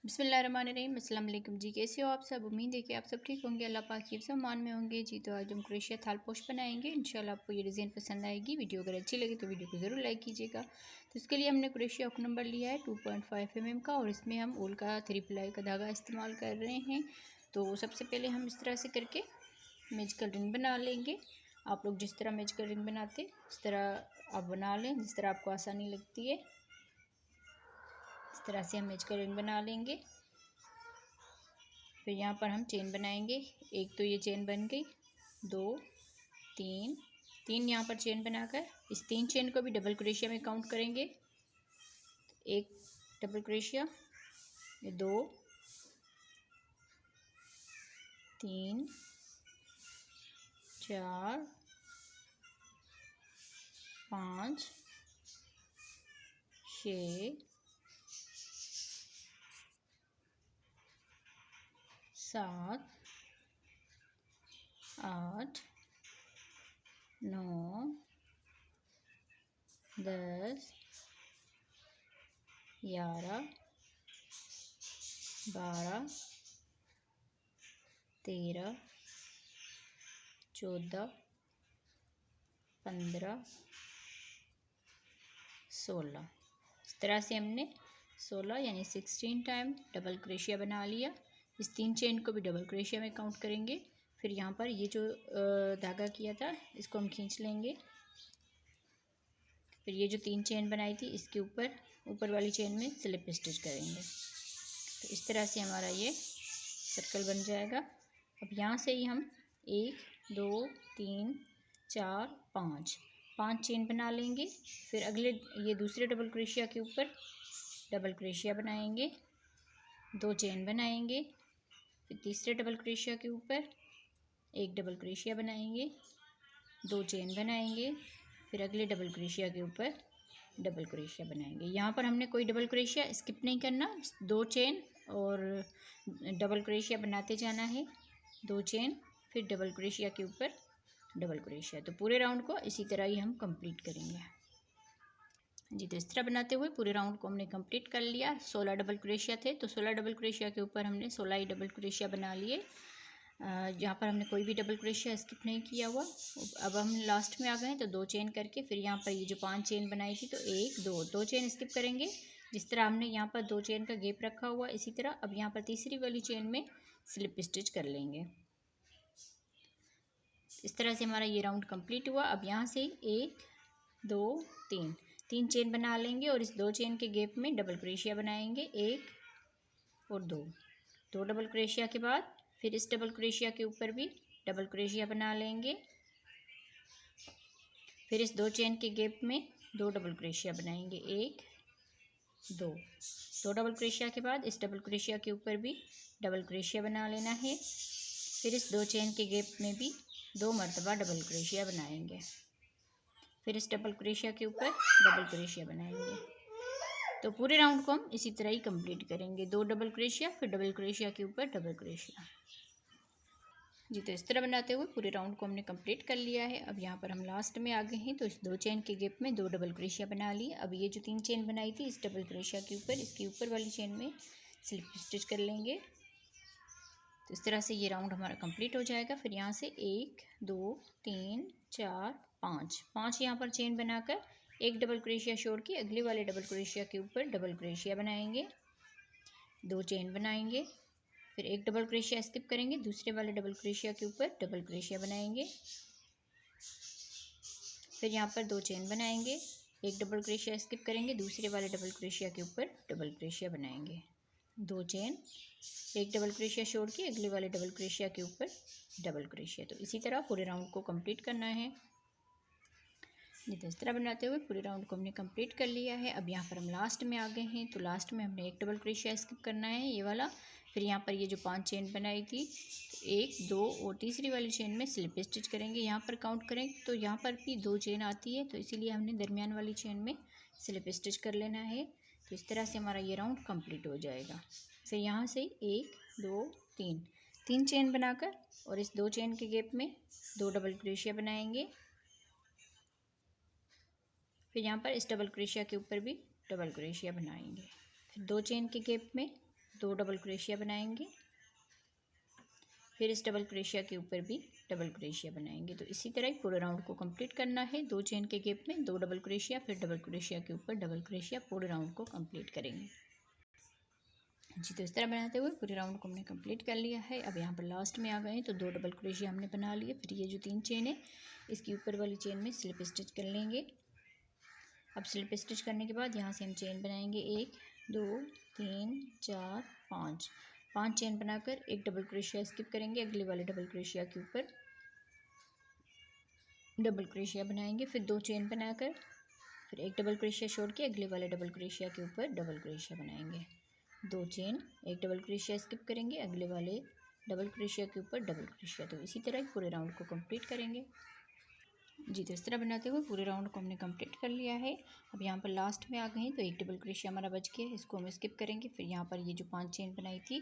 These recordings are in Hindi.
बिस्मिल्लाहिर्रहमानिर्रहीम। अस्सलाम वालेकुम जी, कैसे हो आप सब। उम्मीद है कि आप सब ठीक होंगे, अल्लाह पाक की सब मान में होंगे जी। तो आज हम क्रोशिया थाल पोश बनाएंगे। इंशाल्लाह आपको ये डिज़ाइन पसंद आएगी। वीडियो अगर अच्छी लगे तो वीडियो को ज़रूर लाइक कीजिएगा। तो इसके लिए हमने क्रोशिया हुक नंबर लिया है 2.5 mm का, और इसमें हम ऊल का 3 प्लाई का धागा इस्तेमाल कर रहे हैं। तो सबसे पहले हम इस तरह से करके मैजिकल रिंग बना लेंगे। आप लोग जिस तरह मैजिकल रिंग बनाते इस तरह आप बना लें, जिस तरह आपको आसानी लगती है। इस तरह से हम मैजिकल रिंग बना लेंगे। फिर यहाँ पर हम चेन बनाएंगे। एक तो ये चेन बन गई, 2 3 यहाँ पर चेन बनाकर इस 3 चेन को भी डबल क्रोशिया में काउंट करेंगे। एक डबल क्रोशिया, ये 2 3 4 5 6 7 8 9 10 11 12 13 14 15 16। इस तरह से हमने 16 यानी 16 टाइम डबल क्रोशिया बना लिया। इस 3 चेन को भी डबल क्रोशिया में काउंट करेंगे। फिर यहाँ पर ये जो धागा किया था इसको हम खींच लेंगे। फिर ये जो 3 चेन बनाई थी इसके ऊपर वाली चेन में स्लिप स्टिच करेंगे। तो इस तरह से हमारा ये सर्कल बन जाएगा। अब यहाँ से ही हम 1 2 3 4 5 चेन बना लेंगे। फिर अगले ये दूसरे डबल क्रोशिया के ऊपर डबल क्रोशिया बनाएंगे, 2 चेन बनाएंगे। फिर तीसरे डबल क्रोशिया के ऊपर एक डबल क्रोशिया बनाएंगे, 2 चेन बनाएंगे। फिर अगले डबल क्रोशिया के ऊपर डबल क्रोशिया बनाएंगे। यहाँ पर हमने कोई डबल क्रोशिया स्किप नहीं करना, 2 चेन और डबल क्रोशिया बनाते जाना है। 2 चेन फिर डबल क्रोशिया के ऊपर डबल क्रोशिया। तो पूरे राउंड को इसी तरह ही हम कंप्लीट करेंगे जी। तो इस तरह बनाते हुए पूरे राउंड को हमने कंप्लीट कर लिया। 16 डबल क्रोशिया थे तो 16 डबल क्रोशिया के ऊपर हमने 16 ही डबल क्रोशिया बना लिए। यहाँ पर हमने कोई भी डबल क्रोशिया स्किप नहीं किया हुआ। अब हम लास्ट में आ गए हैं तो 2 चेन करके फिर यहाँ पर ये जो 5 चेन बनाई थी तो 1 2 चेन स्किप करेंगे। जिस तरह हमने यहाँ पर 2 चेन का गैप रखा हुआ इसी तरह अब यहाँ पर तीसरी वाली चेन में स्लिप स्टिच कर लेंगे। इस तरह से हमारा ये राउंड कंप्लीट हुआ। अब यहाँ से 1 2 3 चेन बना लेंगे और इस 2 चेन के गैप में डबल क्रोशिया बनाएंगे, 1 और 2 डबल क्रोशिया के बाद फिर इस डबल क्रोशिया के ऊपर भी डबल क्रोशिया बना लेंगे। फिर इस 2 चेन के गैप में 2 डबल क्रोशिया बनाएंगे, 1 2 डबल क्रोशिया के बाद इस डबल क्रोशिया के ऊपर भी डबल क्रोशिया बना लेना है। फिर इस 2 चेन के गैप में भी 2 मरतबा डबल क्रोशिया बनाएंगे। फिर इस डबल क्रोशिया के ऊपर डबल क्रोशिया बनाएंगे। तो पूरे राउंड को हम इसी तरह ही कंप्लीट करेंगे, 2 डबल क्रोशिया फिर डबल क्रोशिया के ऊपर डबल क्रोशिया जी। तो इस तरह बनाते हुए पूरे राउंड को हमने कंप्लीट कर लिया है। अब यहाँ पर हम लास्ट में आ गए हैं तो इस 2 चेन के गैप में 2 डबल क्रोशिया बना लिए। अब ये जो 3 चेन बनाई थी इस डबल क्रोशिया के ऊपर इसके ऊपर वाली चेन में स्लिप स्टिच कर लेंगे। तो इस तरह से ये राउंड हमारा कंप्लीट हो जाएगा। फिर यहाँ से 1 2 3 4 5 यहाँ पर चेन बनाकर एक डबल क्रोशिया छोड़ के अगले वाले डबल क्रोशिया के ऊपर डबल क्रोशिया बनाएंगे, 2 चेन बनाएंगे। फिर एक डबल क्रोशिया स्किप करेंगे, दूसरे वाले डबल क्रोशिया के ऊपर डबल क्रोशिया बनाएंगे। फिर यहाँ पर 2 चेन बनाएंगे, एक डबल क्रोशिया स्किप करेंगे, दूसरे वाले डबल क्रोशिया के ऊपर डबल क्रोशिया बनाएंगे, 2 चेन, एक डबल क्रोशिया छोड़ के अगले वाले डबल क्रोशिया के ऊपर डबल क्रोशिया। तो इसी तरह पूरे राउंड को कंप्लीट करना है। ये तो इस तरह बनाते हुए पूरे राउंड को हमने कंप्लीट कर लिया है। अब यहाँ पर हम लास्ट में आ गए हैं तो लास्ट में हमने एक डबल क्रोशिया स्किप करना है, ये वाला। फिर यहाँ पर ये जो 5 चेन बनाई थी तो 1 2 और तीसरी वाली चेन में स्लिप स्टिच करेंगे। यहाँ पर काउंट करें तो यहाँ पर भी 2 चेन आती है तो इसीलिए हमने दरमियान वाली चेन में स्लिप स्टिच कर लेना है। तो इस तरह से हमारा ये राउंड कंप्लीट हो जाएगा। फिर यहाँ से 1 2 3 चेन बनाकर और इस 2 चेन के गैप में 2 डबल क्रोशिया बनाएंगे। फिर यहाँ पर इस डबल क्रोशिया के ऊपर भी डबल क्रोशिया बनाएंगे। फिर 2 चेन के गैप में 2 डबल क्रोशिया बनाएंगे, फिर इस डबल क्रोशिया के ऊपर भी डबल क्रोशिया बनाएंगे। तो इसी तरह ही पूरे राउंड को कंप्लीट करना है। 2 चेन के गैप में 2 डबल क्रोशिया, फिर डबल क्रोशिया के ऊपर डबल क्रोशिया, पूरे राउंड को कंप्लीट करेंगे जी। तो इस तरह बनाते हुए पूरे राउंड को हमने कंप्लीट कर लिया है। अब यहाँ पर लास्ट में आ गए तो 2 डबल क्रोशिया हमने बना लिए। फिर ये जो 3 चेन है इसकी ऊपर वाली चेन में स्लिप स्टिच कर लेंगे। अब स्लिप स्टिच करने के बाद यहाँ से हम चेन बनाएंगे 1 2 3 4 5 5 चेन बनाकर एक डबल क्रोशिया स्किप करेंगे, अगले वाले डबल क्रोशिया के ऊपर डबल क्रोशिया बनाएंगे। फिर 2 चेन बनाकर फिर एक डबल क्रोशिया छोड़ के अगले वाले डबल क्रोशिया के ऊपर डबल क्रोशिया बनाएंगे। 2 चेन, एक डबल क्रोशिया स्किप करेंगे, अगले वाले डबल क्रोशिया के ऊपर डबल क्रोशिया। तो इसी तरह पूरे राउंड को कंप्लीट करेंगे जी। तो इस तरह बनाते हुए पूरे राउंड को हमने कंप्लीट कर लिया है। अब यहाँ पर लास्ट में आ गए हैं तो एक डबल क्रोशिया हमारा बच गया है, इसको हम स्किप करेंगे। फिर यहाँ पर ये जो 5 चेन बनाई थी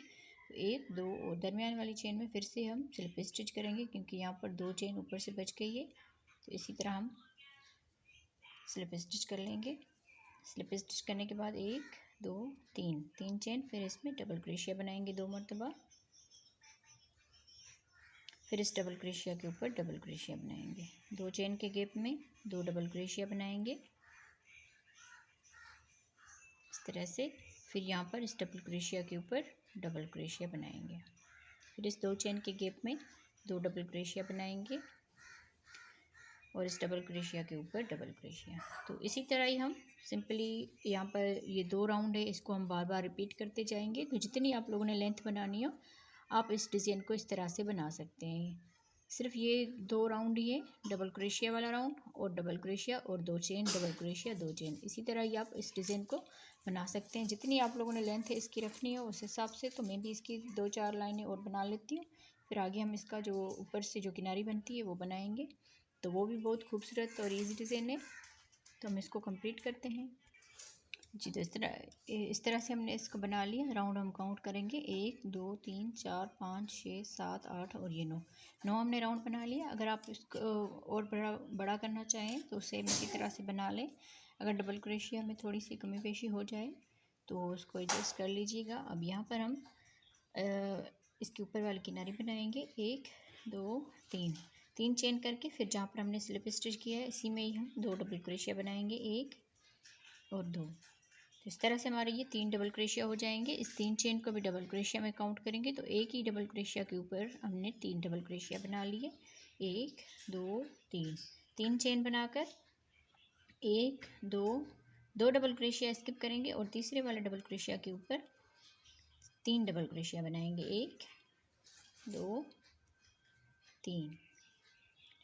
तो 1 2 और दरमियान वाली चेन में फिर से हम स्लिप स्टिच करेंगे, क्योंकि यहाँ पर 2 चेन ऊपर से बच गई है। तो इसी तरह हम स्लिप स्टिच कर लेंगे। स्लिप स्टिच करने के बाद 1 2 3 चेन, फिर इसमें डबल क्रोशिया बनाएंगे 2 मरतबा, फिर इस डबल क्रोशिया के ऊपर डबल क्रोशिया बनाएंगे। 2 चेन के गैप में 2 डबल क्रोशिया बनाएंगे इस तरह से। फिर यहाँ पर इस डबल क्रोशिया के ऊपर डबल क्रोशिया बनाएंगे, फिर इस 2 चेन के गैप में 2 डबल क्रोशिया बनाएंगे और इस डबल क्रोशिया के ऊपर डबल क्रोशिया। तो इसी तरह ही हम सिंपली यहाँ पर ये 2 राउंड है, इसको हम बार बार रिपीट करते जाएंगे। तो जितनी आप लोगों ने लेंथ बनानी हो आप इस डिज़ाइन को इस तरह से बना सकते हैं। सिर्फ ये 2 राउंड ही है, डबल क्रोशिया वाला राउंड और डबल क्रोशिया और 2 चेन, डबल क्रोशिया 2 चेन। इसी तरह ही आप इस डिज़ाइन को बना सकते हैं। जितनी आप लोगों ने लेंथ है इसकी रखनी हो उस हिसाब से। तो मैं भी इसकी 2-4 लाइनें और बना लेती हूँ, फिर आगे हम इसका जो ऊपर से जो किनारी बनती है वो बनाएंगे। तो वो भी बहुत खूबसूरत और इजी डिज़ाइन है। तो हम इसको कंप्लीट करते हैं जी। तो इस तरह से हमने इसको बना लिया। राउंड हम काउंट करेंगे 1 2 3 4 5 6 7 8 और ये 9 हमने राउंड बना लिया। अगर आप इसको और बड़ा करना चाहें तो सेम इसी तरह से बना लें। अगर डबल क्रोशिया में थोड़ी सी कमी पेशी हो जाए तो उसको एडजस्ट कर लीजिएगा। अब यहाँ पर हम इसके ऊपर वाली किनारी बनाएंगे 1 2 3 चेन करके, फिर जहाँ पर हमने स्लिप स्टिच किया है इसी में ही हम 2 डबल क्रोशिया बनाएंगे 1 और 2। तो इस तरह से हमारे ये 3 डबल क्रोशिया हो जाएंगे। इस 3 चेन को भी डबल क्रोशिया में काउंट करेंगे तो एक ही डबल क्रोशिया के ऊपर हमने 3 डबल क्रोशिया बना लिए 1 2 3 चेन बनाकर 1 2 डबल क्रोशिया स्किप करेंगे और तीसरे वाले डबल क्रोशिया के ऊपर 3 डबल क्रोशिया बनाएंगे 1 2 3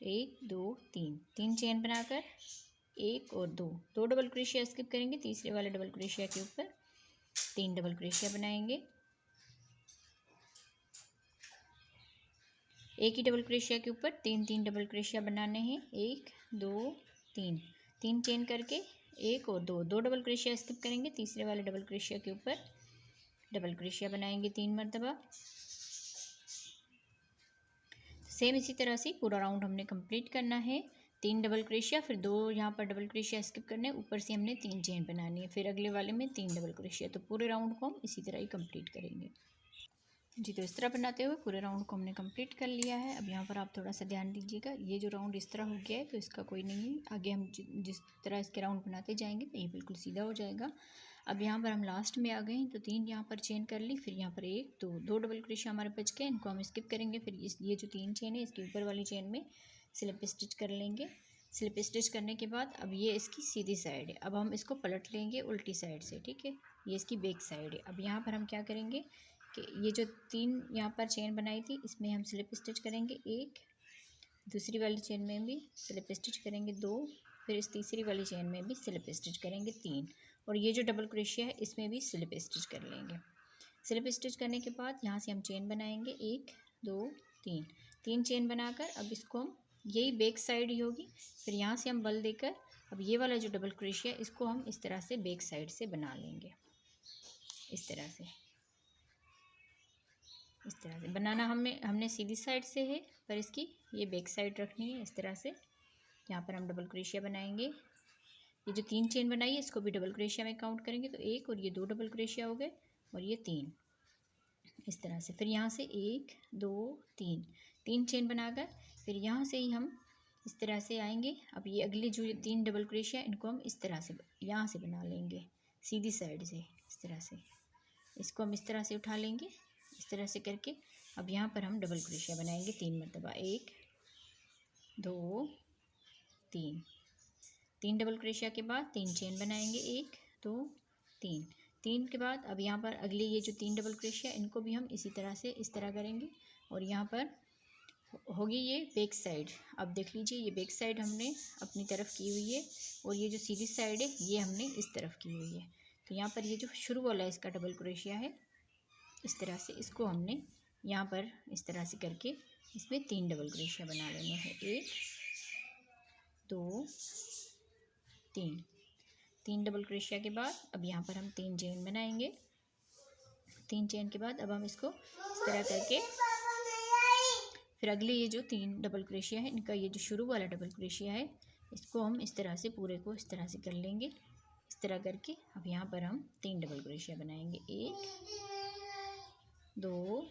1 2 3 चेन बनाकर 1 और 2 डबल क्रोशिया स्किप करेंगे, तीसरे वाले डबल क्रोशिया के ऊपर 3 डबल क्रोशिया बनाएंगे। एक ही डबल क्रोशिया के ऊपर 3 डबल क्रोशिया बनाने हैं 1 2 3 चेन करके 1 और 2 डबल क्रोशिया स्किप करेंगे, तीसरे वाले डबल क्रोशिया के ऊपर डबल क्रोशिया बनाएंगे 3 मरतबा। सेम इसी तरह से पूरा राउंड हमने कंप्लीट करना है। 3 डबल क्रोशिया, फिर 2 यहाँ पर डबल क्रोशिया स्किप करने, ऊपर से हमने 3 चेन बनानी है, फिर अगले वाले में 3 डबल क्रोशिया। तो पूरे राउंड को हम इसी तरह ही कंप्लीट करेंगे जी। तो इस तरह बनाते हुए पूरे राउंड को हमने कंप्लीट कर लिया है। अब यहाँ पर आप थोड़ा सा ध्यान दीजिएगा, ये जो राउंड इस तरह हो गया है तो इसका कोई नहीं है, आगे हम जिस तरह इसके राउंड बनाते जाएंगे तो ये बिल्कुल सीधा हो जाएगा। अब यहाँ पर हम लास्ट में आ गए हैं तो 3 यहाँ पर चेन कर ली, फिर यहाँ पर 1 2 डबल क्रोशिया हमारे बच गए, इनको हम स्किप करेंगे। फिर ये जो 3 चेन है इसके ऊपर वाली चेन में स्लिप स्टिच कर लेंगे। स्लिप स्टिच करने के बाद अब ये इसकी सीधी साइड है, अब हम इसको पलट लेंगे उल्टी साइड से, ठीक है। ये इसकी बैक साइड है। अब यहाँ पर हम क्या करेंगे कि ये जो 3 यहाँ पर चेन बनाई थी इसमें हम स्लिप स्टिच करेंगे 1, दूसरी वाली चेन में भी स्लिप स्टिच करेंगे 2, फिर इस तीसरी वाली चेन में भी स्लिप स्टिच करेंगे 3, और ये जो डबल क्रोशिया है इसमें भी स्लिप स्टिच कर लेंगे। स्लिप स्टिच करने के बाद यहाँ से हम चेन बनाएंगे 1 2 3 चेन बनाकर अब इसको हम यही बैक साइड ही होगी, फिर यहाँ से हम बल देकर अब ये वाला जो डबल क्रोशिया इसको हम इस तरह से बैक साइड से बना लेंगे। इस तरह से बनाना हमने सीधी साइड से है, पर इसकी ये बैक साइड रखनी है। इस तरह से यहाँ पर हम डबल क्रोशिया बनाएंगे। ये जो 3 चेन बनाई है इसको भी डबल क्रोशिया में काउंट करेंगे तो 1 और ये 2 डबल क्रोशिया हो गए और ये 3। इस तरह से। फिर यहाँ से 1 2 3 3 चेन बनाकर फिर यहाँ से ही हम इस तरह से आएंगे। अब ये अगले जो 3 डबल क्रोशिया इनको हम इस तरह से यहाँ से बना लेंगे, सीधी साइड से इस तरह से। इसको हम इस तरह से उठा लेंगे, इस तरह से करके। अब यहाँ पर हम डबल क्रोशिया बनाएंगे 3 मरतबा, 1 2 3 3 डबल क्रोशिया के बाद 3 चेन बनाएंगे, 1 2 3 3 के बाद अब यहाँ पर अगले ये जो 3 डबल क्रोशिया इनको भी हम इसी तरह से इस तरह करेंगे। और यहाँ पर होगी ये बैक साइड। अब देख लीजिए ये बैक साइड हमने अपनी तरफ की हुई है और ये जो सीधी साइड है ये हमने इस तरफ की हुई है। तो यहाँ पर ये जो शुरू वाला इसका डबल क्रोशिया है इस तरह से, इसको हमने यहाँ पर इस तरह से करके इसमें 3 डबल क्रोशिया बना लेने हैं, 1 2 3 डबल क्रोशिया के बाद अब यहाँ पर हम 3 चेन बनाएंगे। 3 चेन के बाद अब हम इसको इस तरह करके फिर अगले ये जो 3 डबल क्रोशिया है इनका ये जो शुरू वाला डबल क्रोशिया है इसको हम इस तरह से पूरे को इस तरह से कर लेंगे, इस तरह करके। अब यहाँ पर हम 3 डबल क्रोशिया बनाएंगे, 1 2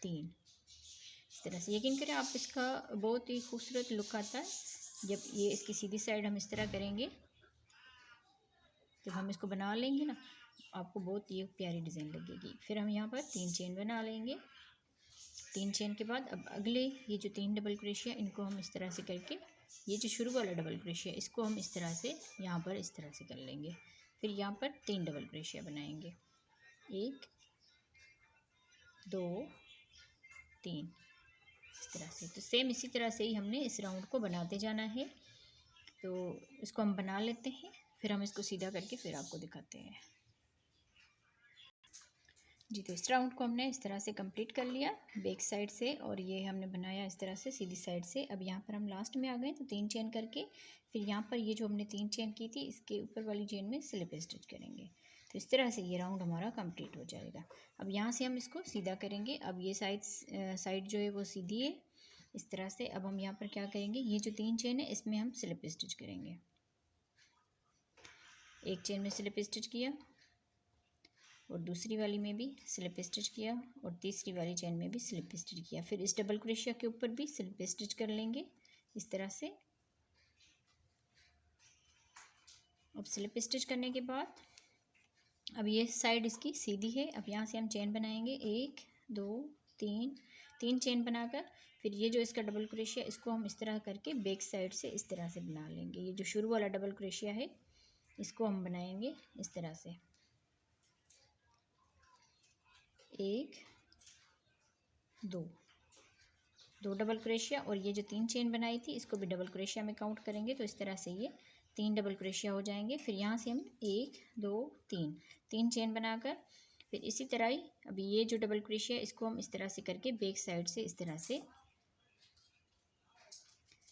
3 इस तरह से। यकीन करें आप, इसका बहुत ही खूबसूरत लुक आता है जब ये इसकी सीधी साइड हम इस तरह करेंगे। जब हम इसको बना लेंगे ना आपको बहुत ये प्यारी डिज़ाइन लगेगी। फिर हम यहाँ पर 3 चेन बना लेंगे। 3 चेन के बाद अब अगले ये जो 3 डबल क्रोशिया इनको हम इस तरह से करके ये जो शुरू वाला डबल क्रोशिया इसको हम इस तरह से यहाँ पर इस तरह से कर लेंगे। फिर यहाँ पर 3 डबल क्रोशिया बनाएंगे, 1 2 3 इस तरह से। तो सेम इसी तरह से ही हमने इस राउंड को बनाते जाना है। तो इसको हम बना लेते हैं, फिर हम इसको सीधा करके फिर आपको दिखाते हैं जी। तो इस राउंड को हमने इस तरह से कंप्लीट कर लिया बैक साइड से, और ये हमने बनाया इस तरह से सीधी साइड से। अब यहाँ पर हम लास्ट में आ गए तो 3 चेन करके फिर यहाँ पर ये जो हमने 3 चेन की थी इसके ऊपर वाली चेन में स्लिप स्टिच करेंगे। तो इस तरह से ये राउंड हमारा कंप्लीट हो जाएगा। अब यहाँ से हम इसको सीधा करेंगे। अब ये साइड जो है वो सीधी है इस तरह से। अब हम यहाँ पर क्या करेंगे, ये जो 3 चेन है इसमें हम स्लिप स्टिच करेंगे। एक चेन में स्लिप स्टिच किया और दूसरी वाली में भी स्लिप स्टिच किया और तीसरी वाली चेन में भी स्लिप स्टिच किया। फिर इस डबल क्रोशिया के ऊपर भी स्लिप स्टिच कर लेंगे इस तरह से। अब स्लिप स्टिच करने के बाद अब ये साइड इसकी सीधी है। अब यहाँ से हम चेन बनाएंगे, 1 2 3 चेन बनाकर फिर ये जो इसका डबल क्रोशिया इसको हम इस तरह करके बैक साइड से इस तरह से बना लेंगे। ये जो शुरू वाला डबल क्रोशिया है इसको हम बनाएंगे इस तरह से, 1 2 डबल क्रोशिया और ये जो 3 चेन बनाई थी इसको भी डबल क्रोशिया में काउंट करेंगे। तो इस तरह से ये 3 डबल क्रोशिया हो जाएंगे। फिर यहाँ से हम 1 2 3 चेन बनाकर फिर इसी तरह ही अभी ये जो डबल क्रोशिया इसको हम इस तरह से करके बैक साइड से इस तरह से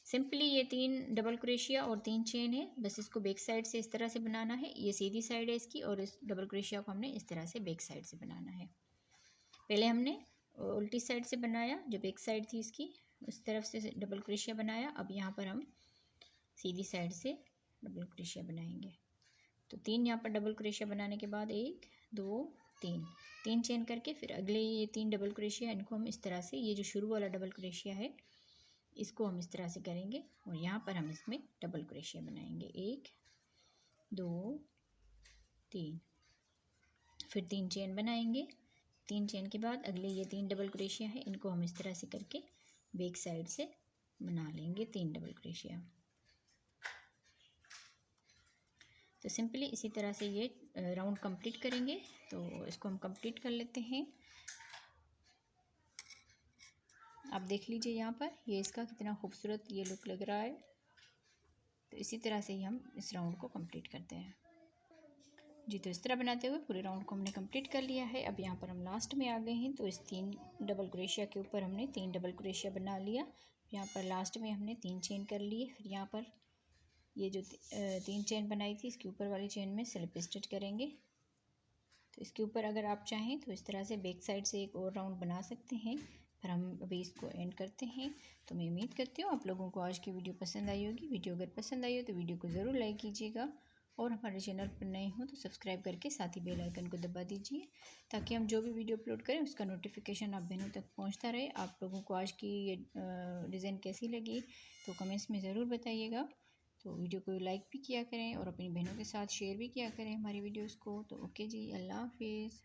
सिंपली ये 3 डबल क्रोशिया और 3 चेन है, बस इसको बैक साइड से इस तरह से बनाना है। ये सीधी साइड है इसकी और इस डबल क्रोशिया को हमने इस तरह से बैक साइड से बनाना है। पहले हमने उल्टी साइड से बनाया, जो बैक साइड थी इसकी उस तरफ से डबल क्रोशिया बनाया। अब यहाँ पर हम सीधी साइड से डबल क्रोशिया बनाएंगे। तो 3 यहाँ पर डबल क्रोशिया बनाने के बाद 1 2 3 चेन करके फिर अगले ये 3 डबल क्रोशिया इनको हम इस तरह से, ये जो शुरू वाला डबल क्रोशिया है इसको हम इस तरह से करेंगे और यहाँ पर हम इसमें डबल क्रोशिया बनाएंगे, 1 2 3 फिर 3 चेन बनाएंगे। 3 चेन के बाद अगले ये 3 डबल क्रोशिया है इनको हम इस तरह से करके बैक साइड से बना लेंगे 3 डबल क्रोशिया। तो सिंपली इसी तरह से ये राउंड कंप्लीट करेंगे। तो इसको हम कंप्लीट कर लेते हैं। आप देख लीजिए यहाँ पर ये इसका कितना खूबसूरत ये लुक लग रहा है। तो इसी तरह से ही हम इस राउंड को कंप्लीट करते हैं जी। तो इस तरह बनाते हुए पूरे राउंड को हमने कंप्लीट कर लिया है। अब यहाँ पर हम लास्ट में आ गए हैं। तो इस 3 डबल क्रोशिया के ऊपर हमने 3 डबल क्रोशिया बना लिया। यहाँ पर लास्ट में हमने 3 चेन कर लिए। फिर यहाँ पर ये जो 3 चेन बनाई थी इसके ऊपर वाली चेन में स्लिप स्टिच करेंगे। तो इसके ऊपर अगर आप चाहें तो इस तरह से बैक साइड से एक और राउंड बना सकते हैं, पर हम अभी इसको एंड करते हैं। तो मैं उम्मीद करती हूँ आप लोगों को आज की वीडियो पसंद आई होगी। वीडियो अगर पसंद आई हो तो वीडियो को ज़रूर लाइक कीजिएगा और हमारे चैनल पर नए हों तो सब्सक्राइब करके साथ ही बेल आइकन को दबा दीजिए, ताकि हम जो भी वीडियो अपलोड करें उसका नोटिफिकेशन आप बहनों तक पहुंचता रहे। आप लोगों को आज की ये डिज़ाइन कैसी लगी तो कमेंट्स में ज़रूर बताइएगा। तो वीडियो को लाइक भी किया करें और अपनी बहनों के साथ शेयर भी किया करें हमारी वीडियोज़ को। तो ओके जी, अल्लाह हाफिज़।